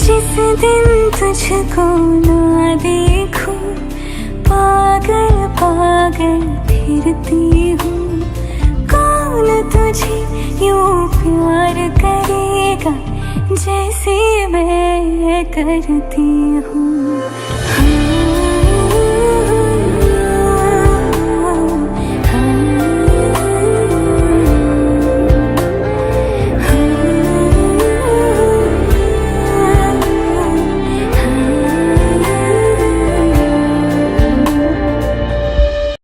जिस दिन तुझको ना देखूं पागल पागल फिरती हूँ। कौन तुझे यूं प्यार करेगा जैसे मैं करती हूँ।